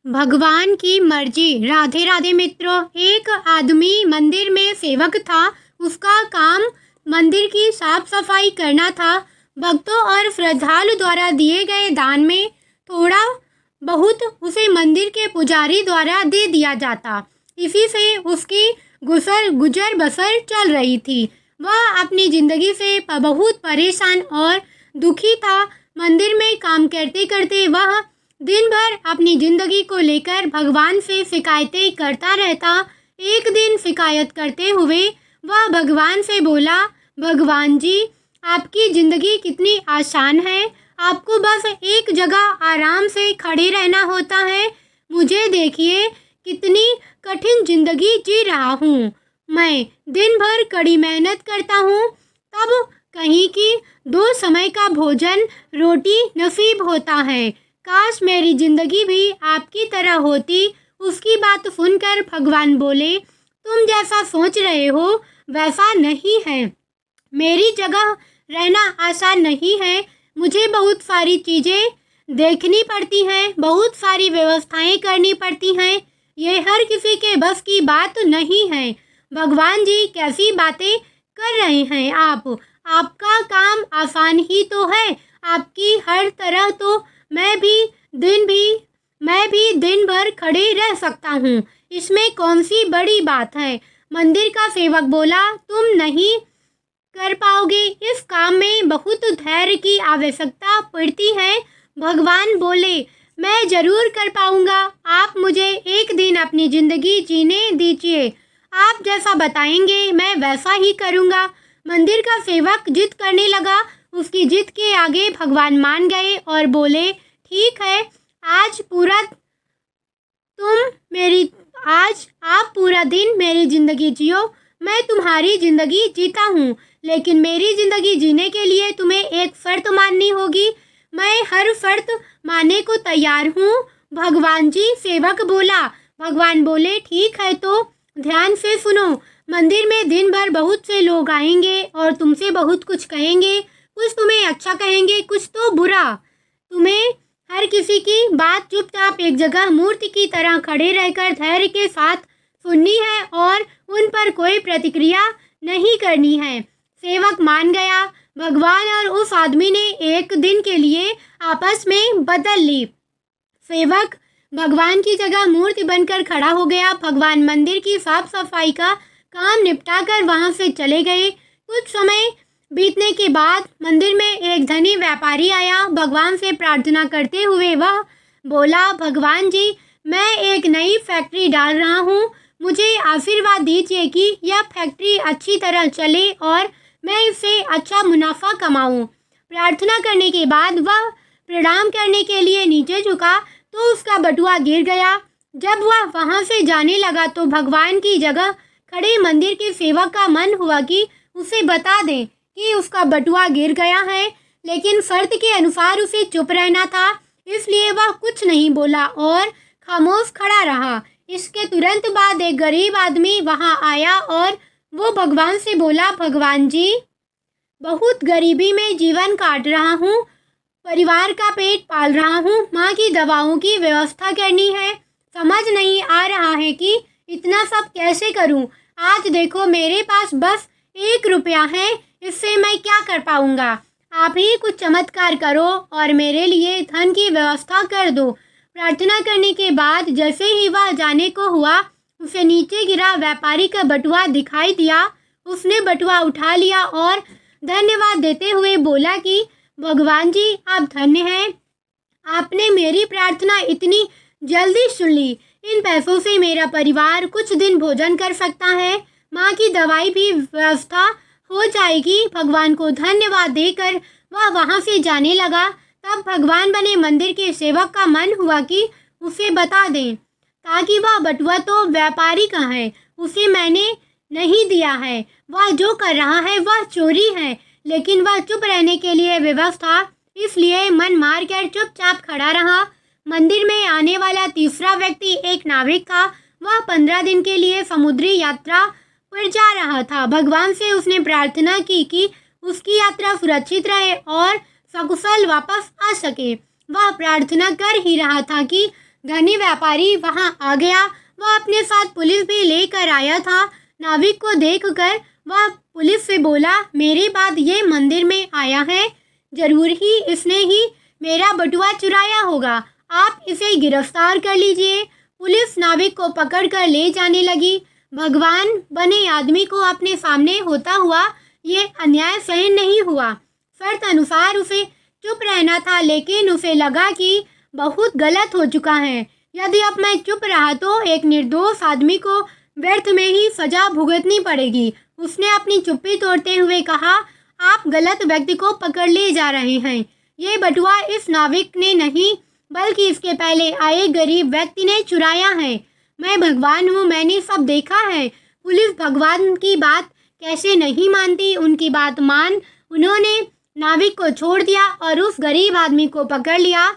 भगवान की मर्जी। राधे राधे मित्रों। एक आदमी मंदिर में सेवक था। उसका काम मंदिर की साफ सफाई करना था। भक्तों और श्रद्धालु द्वारा दिए गए दान में थोड़ा बहुत उसे मंदिर के पुजारी द्वारा दे दिया जाता। इसी से उसकी गुजर बसर चल रही थी। वह अपनी जिंदगी से बहुत परेशान और दुखी था। मंदिर में काम करते करते वह दिन भर अपनी जिंदगी को लेकर भगवान से शिकायतें करता रहता। एक दिन शिकायत करते हुए वह भगवान से बोला, भगवान जी, आपकी जिंदगी कितनी आसान है। आपको बस एक जगह आराम से खड़े रहना होता है। मुझे देखिए, कितनी कठिन जिंदगी जी रहा हूँ। मैं दिन भर कड़ी मेहनत करता हूँ, तब कहीं की 2 समय का भोजन रोटी नसीब होता है। काश मेरी जिंदगी भी आपकी तरह होती। उसकी बात सुनकर भगवान बोले, तुम जैसा सोच रहे हो वैसा नहीं है। मेरी जगह रहना आसान नहीं है। मुझे बहुत सारी चीज़ें देखनी पड़ती हैं, बहुत सारी व्यवस्थाएं करनी पड़ती हैं। ये हर किसी के बस की बात नहीं है। भगवान जी, कैसी बातें कर रहे हैं आप? आपका काम आसान ही तो है। आपकी हर तरह तो मैं भी दिन भर खड़े रह सकता हूँ। इसमें कौन सी बड़ी बात है? मंदिर का सेवक बोला, तुम नहीं कर पाओगे। इस काम में बहुत धैर्य की आवश्यकता पड़ती है। भगवान बोले, मैं जरूर कर पाऊंगा। आप मुझे एक दिन अपनी जिंदगी जीने दीजिए। आप जैसा बताएंगे मैं वैसा ही करूंगा। मंदिर का सेवक जिद करने लगा। उसकी जिद के आगे भगवान मान गए और बोले, ठीक है, आज आप पूरा दिन मेरी जिंदगी जियो। मैं तुम्हारी जिंदगी जीता हूँ, लेकिन मेरी जिंदगी जीने के लिए तुम्हें एक शर्त माननी होगी। मैं हर शर्त मानने को तैयार हूँ। भगवान जी, सेवक बोला। भगवान बोले, ठीक है, तो ध्यान से सुनो। मंदिर में दिन भर बहुत से लोग आएंगे और तुमसे बहुत कुछ कहेंगे। कुछ तुम्हें अच्छा कहेंगे, कुछ तो बुरा। तुम्हें हर किसी की बात चुपचाप एक जगह मूर्ति की तरह खड़े रहकर धैर्य के साथ सुननी है और उन पर कोई प्रतिक्रिया नहीं करनी है। सेवक मान गया। भगवान और उस आदमी ने एक दिन के लिए आपस में बदल ली। सेवक भगवान की जगह मूर्ति बनकर खड़ा हो गया। भगवान मंदिर की साफ सफाई का काम निपटाकर वहां से चले गए। कुछ समय बीतने के बाद मंदिर में एक धनी व्यापारी आया। भगवान से प्रार्थना करते हुए वह बोला, भगवान जी, मैं एक नई फैक्ट्री डाल रहा हूँ। मुझे आशीर्वाद दीजिए कि यह फैक्ट्री अच्छी तरह चले और मैं इससे अच्छा मुनाफा कमाऊँ। प्रार्थना करने के बाद वह प्रणाम करने के लिए नीचे झुका तो उसका बटुआ गिर गया। जब वह वहां से जाने लगा तो भगवान की जगह खड़े मंदिर के सेवक का मन हुआ कि उसे बता दें कि उसका बटुआ गिर गया है, लेकिन शर्त के अनुसार उसे चुप रहना था। इसलिए वह कुछ नहीं बोला और खामोश खड़ा रहा। इसके तुरंत बाद एक गरीब आदमी वहां आया और वो भगवान से बोला, भगवान जी, बहुत गरीबी में जीवन काट रहा हूँ। परिवार का पेट पाल रहा हूँ। माँ की दवाओं की व्यवस्था करनी है। समझ नहीं आ रहा है कि इतना सब कैसे करूँ। आज देखो, मेरे पास बस 1 रुपया है। इससे मैं क्या कर पाऊँगा? आप ही कुछ चमत्कार करो और मेरे लिए धन की व्यवस्था कर दो। प्रार्थना करने के बाद जैसे ही वह जाने को हुआ, उसे नीचे गिरा व्यापारी का बटुआ दिखाई दिया। उसने बटुआ उठा लिया और धन्यवाद देते हुए बोला कि भगवान जी, आप धन्य हैं। आपने मेरी प्रार्थना इतनी जल्दी सुन ली। इन पैसों से मेरा परिवार कुछ दिन भोजन कर सकता है। माँ की दवाई भी व्यवस्था हो जाएगी। भगवान को धन्यवाद देकर वह वहाँ से जाने लगा। तब भगवान बने मंदिर के सेवक का मन हुआ कि उसे बता दें, ताकि वह बटुआ तो व्यापारी का है, उसे मैंने नहीं दिया है। वह जो कर रहा है वह चोरी है। लेकिन वह चुप रहने के लिए व्यवस्था, इसलिए मन मार कर चुपचाप खड़ा रहा। मंदिर में आने वाला तीसरा व्यक्ति एक नाविक था। वह 15 दिन के लिए समुद्री यात्रा पर जा रहा था। भगवान से उसने प्रार्थना की कि उसकी यात्रा सुरक्षित रहे और सकुशल वापस आ सके। वह प्रार्थना कर ही रहा था कि धनी व्यापारी वहां आ गया। वह अपने साथ पुलिस भी लेकर आया था। नाविक को देखकर वह पुलिस से बोला, मेरे बाद ये मंदिर में आया है, जरूर ही इसने ही मेरा बटुआ चुराया होगा। आप इसे गिरफ्तार कर लीजिए। पुलिस नाविक को पकड़कर ले जाने लगी। भगवान बने आदमी को अपने सामने होता हुआ ये अन्याय सहन नहीं हुआ। शर्त अनुसार उसे चुप रहना था, लेकिन उसे लगा कि बहुत गलत हो चुका है। यदि अब मैं चुप रहा तो एक निर्दोष आदमी को व्यर्थ में ही सजा भुगतनी पड़ेगी। उसने अपनी चुप्पी तोड़ते हुए कहा, आप गलत व्यक्ति को पकड़ ले जा रहे हैं। ये बटुआ इस नाविक ने नहीं, बल्कि इसके पहले आए गरीब व्यक्ति ने चुराया है। मैं भगवान हूँ, मैंने सब देखा है। पुलिस भगवान की बात कैसे नहीं मानती, उनकी बात मान उन्होंने नाविक को छोड़ दिया और उस गरीब आदमी को पकड़ लिया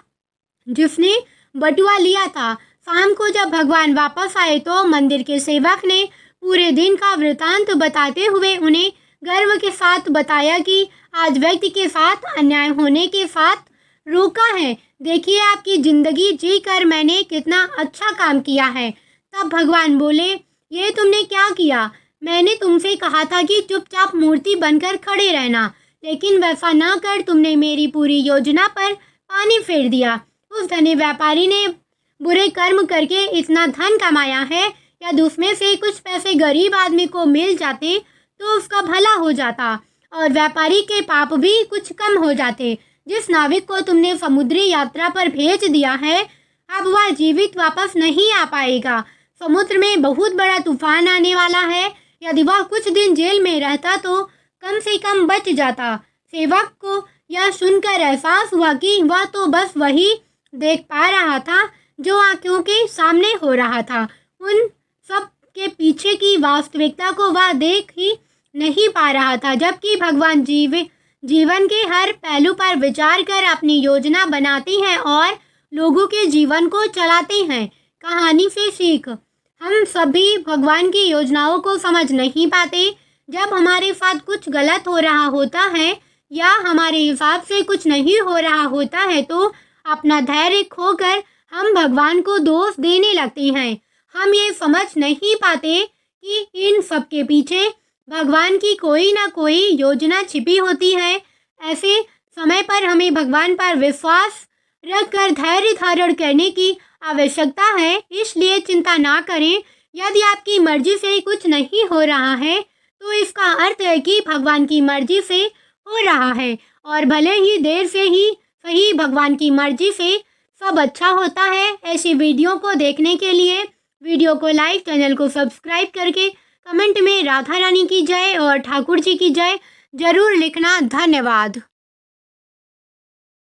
जिसने बटुआ लिया था। शाम को जब भगवान वापस आए तो मंदिर के सेवक ने पूरे दिन का वृतांत बताते हुए उन्हें गर्व के साथ बताया कि आज व्यक्ति के साथ अन्याय होने के साथ रोका है। देखिए, आपकी जिंदगी जी कर मैंने कितना अच्छा काम किया है। तब भगवान बोले, ये तुमने क्या किया? मैंने तुमसे कहा था कि चुपचाप मूर्ति बनकर खड़े रहना, लेकिन वैसा ना कर तुमने मेरी पूरी योजना पर पानी फेर दिया। उस धनी व्यापारी ने बुरे कर्म करके इतना धन कमाया है, यदि उसमें से कुछ पैसे गरीब आदमी को मिल जाते तो उसका भला हो जाता और व्यापारी के पाप भी कुछ कम हो जाते। जिस नाविक को तुमने समुद्री यात्रा पर भेज दिया है, अब वह जीवित वापस नहीं आ पाएगा। समुद्र में बहुत बड़ा तूफान आने वाला है। यदि वह कुछ दिन जेल में रहता तो कम से कम बच जाता। सेवक को यह सुनकर एहसास हुआ कि वह तो बस वही देख पा रहा था जो आंखों के सामने हो रहा था। उन सब के पीछे की वास्तविकता को वह देख ही नहीं पा रहा था। जबकि भगवान जीवन के हर पहलू पर विचार कर अपनी योजना बनाती हैं और लोगों के जीवन को चलाते हैं। कहानी से सीख, हम सभी भगवान की योजनाओं को समझ नहीं पाते। जब हमारे साथ कुछ गलत हो रहा होता है या हमारे हिसाब से कुछ नहीं हो रहा होता है तो अपना धैर्य खोकर हम भगवान को दोष देने लगते हैं। हम ये समझ नहीं पाते कि इन सब के पीछे भगवान की कोई ना कोई योजना छिपी होती है। ऐसे समय पर हमें भगवान पर विश्वास रखकर धैर्य धारण करने की आवश्यकता है। इसलिए चिंता ना करें। यदि आपकी मर्जी से कुछ नहीं हो रहा है तो इसका अर्थ है कि भगवान की मर्जी से हो रहा है, और भले ही देर से ही सही, भगवान की मर्जी से सब अच्छा होता है। ऐसी वीडियो को देखने के लिए वीडियो को लाइक, चैनल को सब्सक्राइब करके कमेंट में राधा रानी की जय और ठाकुर जी की जय जरूर लिखना। धन्यवाद।